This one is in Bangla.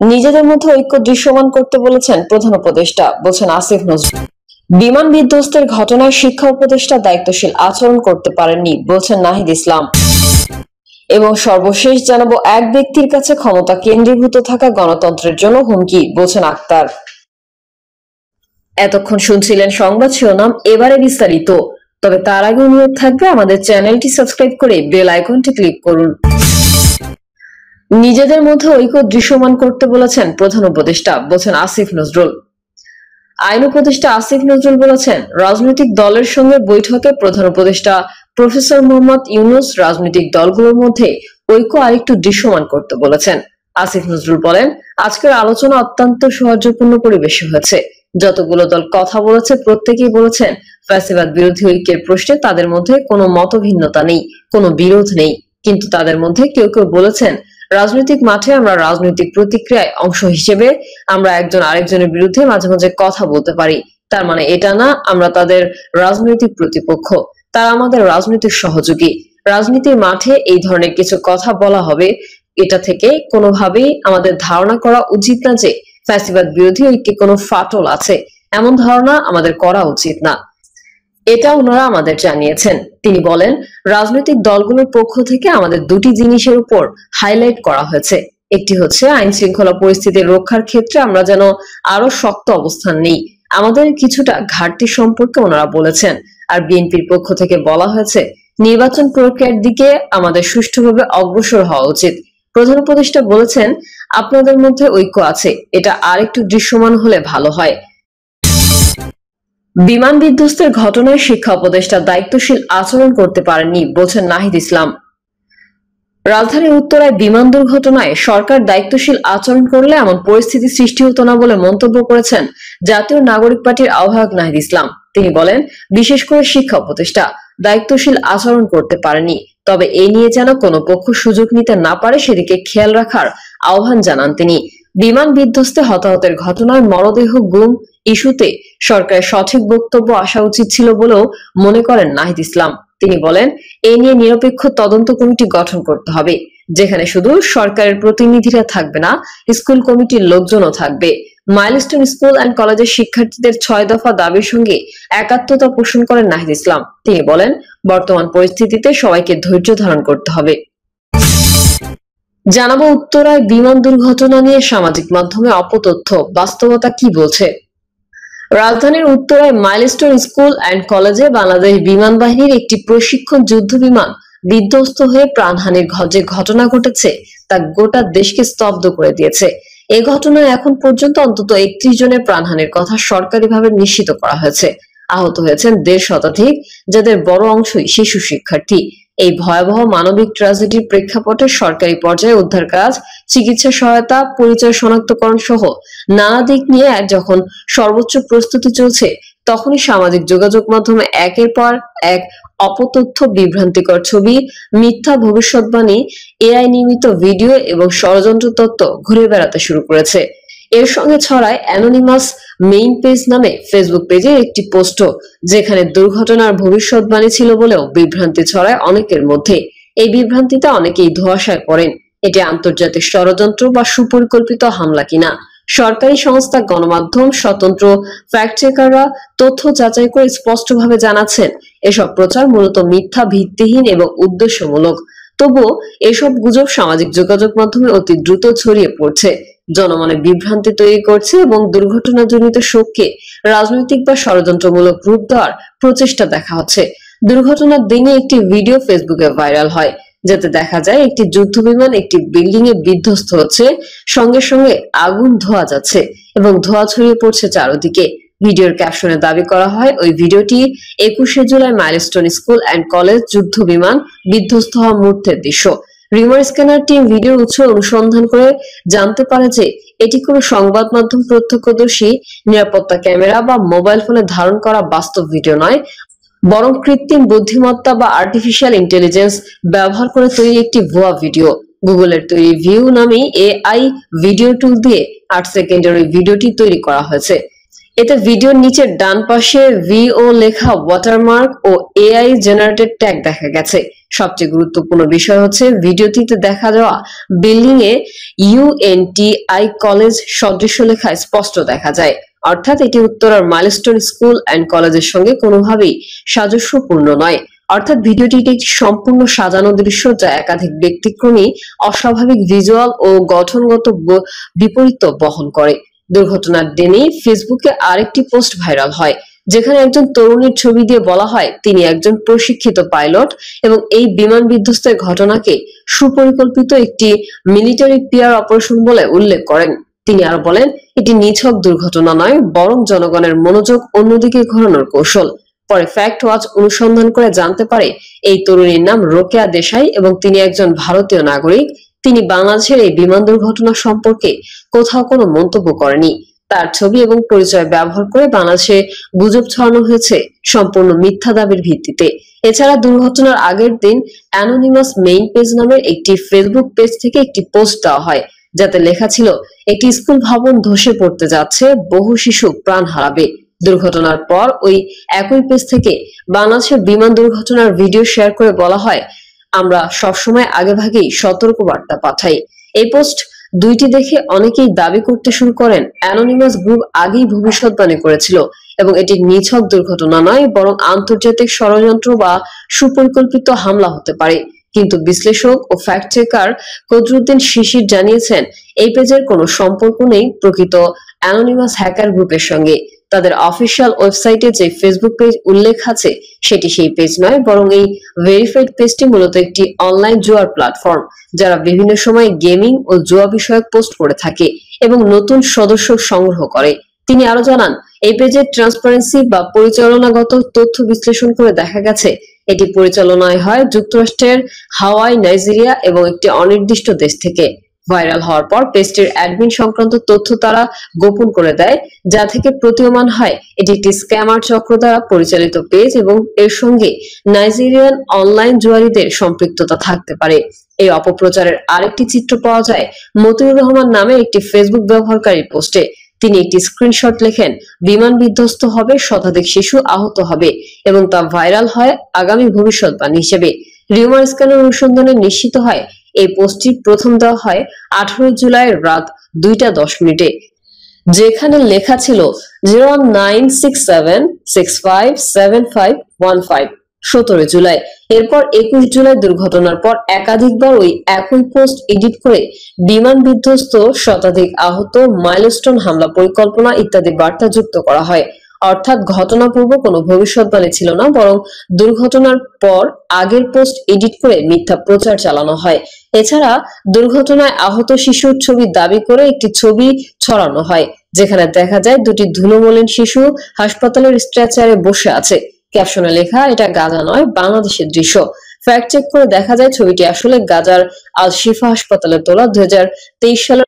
নিজেদের মধ্যে ঐক্য দৃশ্যমান করতে বলেছেন প্রধান উপদেষ্টা, বলছেন আসিফ নজরুল। বিমান বিধ্বস্তের ঘটনায় শিক্ষা উপদেষ্টা দায়িত্বশীল আচরণ করতে পারেননি, বলছেন নাহিদ ইসলাম। এবং সর্বশেষ জানাবো, এক ব্যক্তির কাছে ক্ষমতা কেন্দ্রীভূত থাকা গণতন্ত্রের জন্য হুমকি, বলছেন আক্তার। এতক্ষণ শুনছিলেন সংবাদ শিরোনাম, এবারে বিস্তারিত। তবে তার আগে অনুরোধ থাকবে আমাদের চ্যানেলটি সাবস্ক্রাইব করে বেল আইকনটি ক্লিক করুন। নিজেদের মধ্যে ঐক্য দৃশ্যমান করতে বলেছেন প্রধান উপদেষ্টা, বলছেন আসিফ নজরুল। আইন উপদেষ্টা আসিফ নজরুল বলেছেন, রাজনৈতিক দলের সঙ্গে বৈঠকে প্রধান উপদেষ্টা প্রফেসর মোহাম্মদ ইউনূস রাজনৈতিক দলগুলোর মধ্যে ঐক্য আরেকটু দৃশ্যমান করতে বলেছেন। আসিফ নজরুল বলেন, আজকের আলোচনা অত্যন্ত সৌহার্দ্যপূর্ণ পরিবেশে হয়েছে। যতগুলো দল কথা বলেছে প্রত্যেকেই বলেছেন ফ্যাসিবাদ বিরোধী ঐক্যের প্রশ্নে তাদের মধ্যে কোনো মতভিন্নতা নেই, কোনো বিরোধ নেই। কিন্তু তাদের মধ্যে কেউ কেউ বলেছেন, রাজনৈতিক মাঠে আমরা রাজনৈতিক প্রতিক্রিয়ায় অংশ হিসেবে আমরা একজন আরেকজনের বিরুদ্ধে মাঝে মাঝে কথা বলতে পারি। তার মানে এটা না আমরা তাদের রাজনৈতিক প্রতিপক্ষ, তারা আমাদের রাজনৈতিক সহযোগী। রাজনীতির মাঠে এই ধরনের কিছু কথা বলা হবে, এটা থেকে কোনোভাবেই আমাদের ধারণা করা উচিত না যে ফ্যাসিবাদ বিরোধী ঐক্যে কোনো ফাটল আছে। এমন ধারণা আমাদের করা উচিত না, এটা ওনারা আমাদের জানিয়েছেন। তিনি বলেন, রাজনৈতিক দলগুলোর পক্ষ থেকে আমাদের দুটি জিনিসের উপর হাইলাইট করা হয়েছে। একটি হচ্ছে আইন শৃঙ্খলা পরিস্থিতি রক্ষার ক্ষেত্রে আমরা যেন আরো শক্ত অবস্থান নেই, আমাদের কিছুটা ঘাটতি সম্পর্কে ওনারা বলেছেন। আর বিএনপির পক্ষ থেকে বলা হয়েছে, নির্বাচন প্রক্রিয়ার দিকে আমাদের সুষ্ঠুভাবে অগ্রসর হওয়া উচিত। প্রধান উপদেষ্টা বলেছেন, আপনাদের মধ্যে ঐক্য আছে, এটা আরেকটু দৃশ্যমান হলে ভালো হয়। বিমান বিধ্বস্তের ঘটনায় শিক্ষা উপদেষ্টা দায়িত্বশীল আচরণ করতে পারেননি, বলছেন নাহিদ ইসলাম। রাজধানীর উত্তরায় বিমান দুর্ঘটনায় সরকার দায়িত্বশীল আচরণ করলে এমন পরিস্থিতি সৃষ্টি হতো না বলে মন্তব্য করেছেন জাতীয় নাগরিক পার্টির আহ্বায়ক নাহিদ ইসলাম। তিনি বলেন, বিশেষ করে শিক্ষা উপদেষ্টা দায়িত্বশীল আচরণ করতে পারেনি, তবে এ নিয়ে যেন কোনো পক্ষ সুযোগ নিতে না পারে সেদিকে খেয়াল রাখার আহ্বান জানান তিনি। বিমান বিধ্বস্তে হতাহতের ঘটনায় মরদেহ গুম ইস্যুতে সরকারের সঠিক বক্তব্য আসা উচিত ছিল বলেও মনে করেন নাহিদ ইসলাম। তিনি বলেন, এ নিয়ে নিরপেক্ষ তদন্ত কমিটি গঠন করতে হবে, যেখানে শুধু সরকারের প্রতিনিধিরা থাকবে না, স্কুল কমিটির লোকজনও থাকবে। মাইলস্টোন স্কুল অ্যান্ড কলেজের শিক্ষার্থীদের 6 দফা দাবির সঙ্গে একাত্মতা পোষণ করেন নাহিদ ইসলাম। তিনি বলেন, বর্তমান পরিস্থিতিতে সবাইকে ধৈর্য ধারণ করতে হবে। জানাবো, উত্তরায় বিমান দুর্ঘটনা নিয়ে সামাজিক মাধ্যমে অপতথ্য, বাস্তবতা কি বলছে। রাজধানীর উত্তরায় মাইলস্টোন স্কুল অ্যান্ড কলেজে বাংলাদেশ বিমান বাহিনীর একটি প্রশিক্ষণ যুদ্ধ বিমান বিধ্বস্ত হয়ে প্রাণহানির যে ঘটনা ঘটেছে তা গোটা দেশকে স্তব্ধ করে দিয়েছে। এ ঘটনায় এখন পর্যন্ত অন্তত 31 জনের প্রাণহানির কথা সরকারিভাবে নিশ্চিত করা হয়েছে। আহত হয়েছেন 1.5 শতাধিক, যাদের বড় অংশই শিশু শিক্ষার্থী। এই ভয়াবহ মানবিক ট্র্যাজেডির প্রেক্ষাপটে সরকারি পর্যায়ে উদ্ধার কাজ, চিকিৎসা সহায়তা, পরিচয় শনাক্তকরণ সহ নানা দিক নিয়ে যখন সর্বোচ্চ প্রস্তুতি চলছে, তখনই সামাজিক যোগাযোগ মাধ্যমে একের পর এক অপতথ্য, বিভ্রান্তিকর ছবি, মিথ্যা ভবিষ্যৎবাণী, এআই নির্মিত ভিডিও এবং ষড়যন্ত্র তত্ত্ব ঘুরে বেড়াতে শুরু করেছে। এর সঙ্গে ছড়ায় অ্যানোনিমাস মেইন পেজ নামে ফেসবুক পেজের একটি পোস্ট, যেখানে দুর্ঘটনার ভবিষ্যৎবাণী ছিল বলেও বিভ্রান্তি ছড়ায় অনেকের মধ্যে। এই বিভ্রান্তিতে অনেকেই ধোঁয়াশায় পড়েন। এটি আন্তর্জাতিক ষড়যন্ত্র বা সুপরিকল্পিত হামলা কিনা। সরকারি সংস্থা, গণমাধ্যম, স্বতন্ত্র ফ্যাক্ট চেকাররা তথ্য যাচাই করে স্পষ্টভাবে জানাচ্ছেন, এসব প্রচার মূলত মিথ্যা, ভিত্তিহীন এবং উদ্দেশ্যমূলক। তবুও এসব গুজব সামাজিক যোগাযোগ মাধ্যমে অতি দ্রুত ছড়িয়ে পড়ছে, জনমনে বিভ্রান্তি তৈরি করছে এবং দুর্ঘটনাজনিত শোককে রাজনৈতিক বা ষড়যন্ত্রমূলক রূপ দেওয়ার প্রচেষ্টা দেখা হচ্ছে। দুর্ঘটনার দিনে একটি ভিডিও ফেসবুকে ভাইরাল হয়, যাতে দেখা যায় একটি যুদ্ধ বিমান একটি বিল্ডিং এ বিধ্বস্ত হচ্ছে, সঙ্গে সঙ্গে আগুন, ধোঁয়া যাচ্ছে এবং ধোঁয়া ছড়িয়ে পড়ছে চারদিকে। ভিডিওর ক্যাপশনে দাবি করা হয়, ওই ভিডিওটি 21শে July Milestone School and College যুদ্ধ বিমান বিধ্বস্ত হওয়া মুহূর্তের দৃশ্য। রিউমার স্ক্যানার টিম ভিডিওর উৎস অনুসন্ধান করে জানতে পারে যে এটি কোনো সংবাদ মাধ্যম, প্রত্যক্ষদর্শী, নিরাপত্তা ক্যামেরা বা মোবাইল ফোনে ধারণ করা বাস্তব ভিডিও নয়, বরং কৃত্রিম বুদ্ধিমত্তা বা আর্টিফিশিয়াল ইন্টেলিজেন্স ব্যবহার করে তৈরি একটি ভুয়া ভিডিও। গুগলের তৈরি ভিউ নামে এআই ভিডিও টুল দিয়ে 8 সেকেন্ডের ওই ভিডিওটি তৈরি করা হয়েছে। এতে ভিডিওর নিচের ডান পাশে ভিও লেখা ওয়াটারমার্ক ও এআই জেনারেটেড ট্যাগ দেখা গেছে। সবচেয়ে গুরুত্বপূর্ণ বিষয় হচ্ছে ভিডিওটিতে দেখা যাওয়া বিল্ডিং এ ইউএনটিআই কলেজ সদৃশ্য লেখা স্পষ্ট দেখা যায়। অর্থাৎ এটি উত্তরার মাইলস্টোন স্কুল অ্যান্ড কলেজের সঙ্গে কোনোভাবেই সাদৃশ্যপূর্ণ নয়। অর্থাৎ ভিডিওটি একটি সম্পূর্ণ সাজানো দৃশ্য যা একাধিক ব্যতিক্রমী অস্বাভাবিক ভিজুয়াল ও গঠনগত বিপরীত বহন করে। দুর্ঘটনার দিনেই ফেসবুকে আরেকটি পোস্ট ভাইরাল হয়, যেখানে একজন তরুণীর ছবি দিয়ে বলা হয় তিনি একজন প্রশিক্ষিত পাইলট এবং এই বিমান বিধ্বস্তের ঘটনাকে সুপরিকল্পিত একটি মিলিটারি পিআর অপারেশন বলে উল্লেখ করেন। তিনি আরো বলেন, এটি নিছক দুর্ঘটনা নয়, বরং জনগণের মনোযোগ অন্যদিকে ঘোরানোর কৌশল। পরে ফ্যাক্ট ওয়াচ অনুসন্ধান করে জানতে পারে এই তরুণীর নাম রোকেয়া দেশাই এবং তিনি একজন ভারতীয় নাগরিক। তিনি বাংলাদেশের এই বিমান দুর্ঘটনা সম্পর্কে কোথাও কোনো মন্তব্য করেনি। তার ছবি এবং পরিচয় ব্যবহার করে বাংলাদেশে গুজব ছড়ানো হয়েছে সম্পূর্ণ মিথ্যা দাবির ভিত্তিতে। এছাড়া দুর্ঘটনার আগের দিন অ্যানোনিমাস মেইন পেজ নামের একটি ফেসবুক পেজ থেকে একটি পোস্ট দেওয়া হয়, যাতে লেখা ছিল একটি স্কুল ভবন ধসে পড়তে যাচ্ছে, বহু শিশু প্রাণ হারাবে। দুর্ঘটনার পর ওই একই পেজ থেকে বাংলাদেশের বিমান দুর্ঘটনার ভিডিও শেয়ার করে বলা হয়, আমরা সবসময় আগেভাগেই সতর্ক বার্তা পাঠাই। এই পোস্ট দুইটি দেখে অনেকেই দাবি করতে শুরু করেন অ্যানোনিমাস গ্রুপ আগেই ভবিষ্যৎবাণী করেছিল এবং এটি নিছক দুর্ঘটনা নয়, বরং আন্তর্জাতিক ষড়যন্ত্র বা সুপরিকল্পিত হামলা হতে পারে। কিন্তু বিশ্লেষক ও ফ্যাক্ট চেকার কদরুদ্দিন শিশির জানিয়েছেন এই পেজের কোনো সম্পর্ক নেই প্রকৃত অ্যানোনিমাস হ্যাকার গ্রুপের সঙ্গে। তাদের অফিসিয়াল ওয়েবসাইটে যে ফেসবুক পেজ উল্লেখ আছে সেটি সেই পেজ নয়, বরং এই ভেরিফাইড পেজটি মূলত একটি অনলাইন জুয়ার প্ল্যাটফর্ম, যারা বিভিন্ন সময় গেমিং ও জুয়া বিষয়ক পোস্ট করে থাকে এবং নতুন সদস্য সংগ্রহ করে। তিনি আরো জানান, এই পেজের ট্রান্সপারেন্সি বা পরিচালনাগত তথ্য বিশ্লেষণ করে দেখা গেছে এটি পরিচালনায় হয় যুক্তরাষ্ট্রের হাওয়াই, নাইজেরিয়া এবং একটি অনির্দিষ্ট দেশ থেকে। ভাইরাল হওয়ার পর পেজটির অ্যাডমিন সংক্রান্ত তথ্য তারা গোপন করে দেয়, যা থেকে প্রতীয়মান হয় এটি একটি স্ক্যামার চক্র দ্বারা পরিচালিত পেজ এবং এর সঙ্গে নাইজেরিয়ান অনলাইন জুয়ারিদের সম্পৃক্ততা থাকতে পারে। এই অপপ্রচারের আরেকটি চিত্র পাওয়া যায় মতিউর রহমান নামে একটি ফেসবুক ব্যবহারকারীর পোস্টে। তিনি একটি স্ক্রিনশট লেখেন, বিমান বিধ্বস্ত হবে, শতাধিক শিশু আহত হবে এবং তা ভাইরাল হয় আগামী ভবিষ্যৎবাণী হিসেবে। রিউমার স্ক্যানার অনুসন্ধানে নিশ্চিত হয় এই পোস্টটি প্রথম দেওয়া হয় 18 জুলাই রাত 2:10 যেখানে লেখা ছিল 0967657515। 17 জুলাই। এরপর 21 জুলাই দুর্ঘটনার পর একাধিকবার ওই একই পোস্ট এডিট করে বিমান বিধ্বস্ত, শতাধিক আহত, মাইলস্টোন হামলা পরিকল্পনা ইত্যাদি বার্তা যুক্ত করা হয়। অর্থাৎ ঘটনাপূর্ব কোনো ভবিষ্যৎবাণী ছিল না, বরং দুর্ঘটনার পর আগের পোস্ট এডিট করে মিথ্যা প্রচার চালানো হয়। এছাড়া দুর্ঘটনায় আহত শিশুর ছবি দাবি করে একটি ছবি ছড়ানো হয়, যেখানে দেখা যায় দুটি ধুলোমলিন শিশু হাসপাতালের স্ট্রেচারে বসে আছে। ক্যাপশনে লেখা, এটা গাজা নয়, বাংলাদেশের দৃশ্য। ফ্যাক্ট চেক করে দেখা যায় ছবিটি আসলে গাজার আল শিফা হাসপাতালে তোলা 2023 সালের